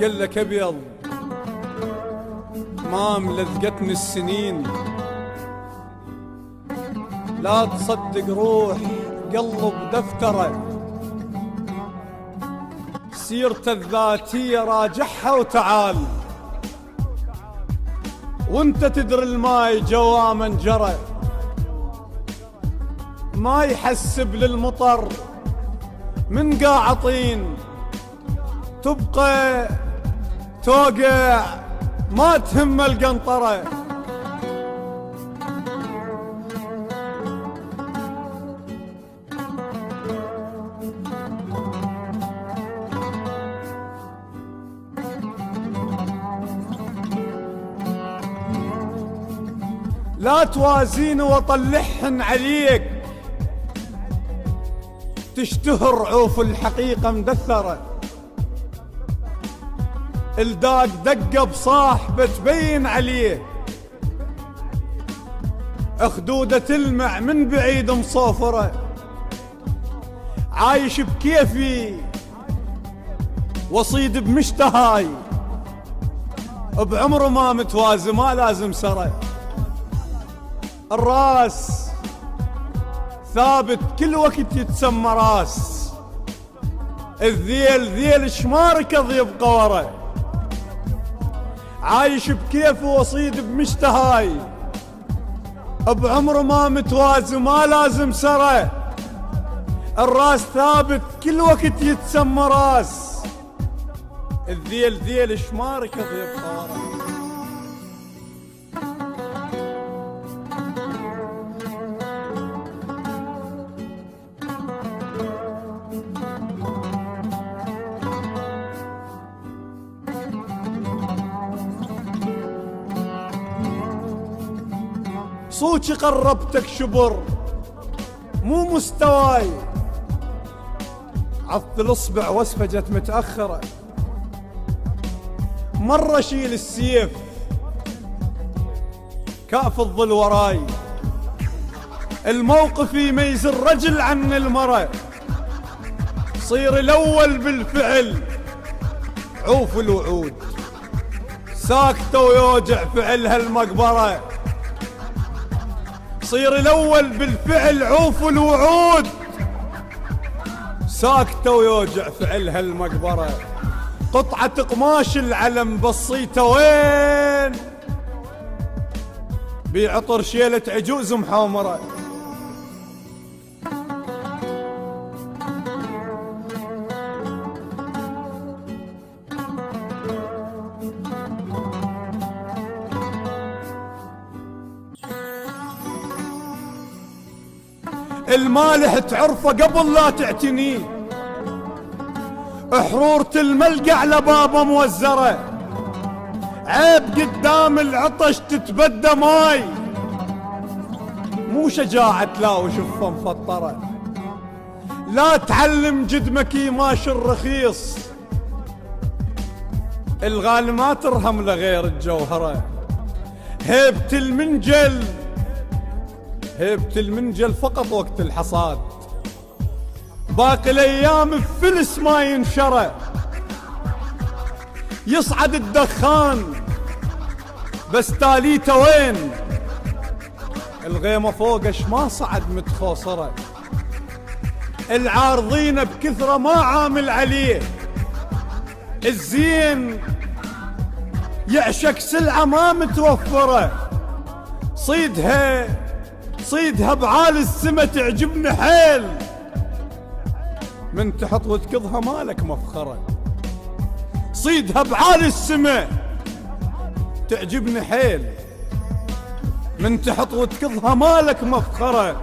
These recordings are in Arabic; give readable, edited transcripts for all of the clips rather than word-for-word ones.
قال لك ابيض ما ملذقتني السنين، لا تصدق روح قلب دفتره، سيرته الذاتية راجعها وتعال، وانت تدري الماي جواما جرى، ما يحسب للمطر من قاعطين، تبقى توقع ما تهم القنطرة. لا توازين وطلحن عليك، تشتهر عوف الحقيقة مدثرة، الداق دقة بصاحبه تبين عليه، خدودة تلمع من بعيد مصوفرة، عايش بكيفي وصيد بمشتهاي، بعمره ما متوازي ما لازم سرى، الراس ثابت كل وقت يتسمى راس، الذيل ذيل شماركض يبقى ورا، عايش بكيفه وصيد بمشتهاي، بعمره ما متوازي ما لازم سرى، الراس ثابت كل وقت يتسمى راس، الذيل ذيل شماركض يبقى ورا. صوتي قربتك شبر مو مستواي، عض الاصبع واسفجت متأخرة، مرة شيل السيف كاف الظل وراي، الموقف يميز الرجل عن المرأة، صير الأول بالفعل عوف الوعود، ساكتة ويوجع فعلها المقبرة، صير الأول بالفعل عوف الوعود، ساكتة ويوجع فعلها المقبرة، قطعة قماش العلم بصيته وين، بعطر شيلة عجوز محامرة، المالح تعرفه قبل لا تعتنيه، حرورة الملقى على بابه موزرة، عيب قدام العطش تتبدى ماي، مو شجاعة لا وشفه مفطرة، لا تعلم جدمك يماشي الرخيص، الغالي ما ترهم لغير الجوهرة، هيبة المنجل هيبة المنجل فقط وقت الحصاد، باقي الايام بفلس ما ينشرى، يصعد الدخان بس تاليته وين، الغيمة فوقش ما صعد متخوصرة، العارضين بكثرة ما عامل عليه، الزين يعشق سلعة ما متوفرة، صيدها بعالي السما تعجبني حيل، من تحط وتكضها مالك مفخرة، صيدها بعالي السما تعجبني حيل، من تحط وتكضها مالك مفخرة،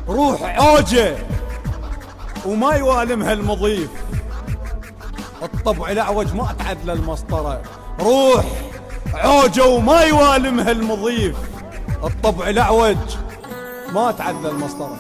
روح عوجة وما يوالمها المضيف، الطبع الأعوج ما تعدل المسطرة، روح عوجة وما يوالمها المضيف، الطبع الأعوج ما تعدل المسطرة.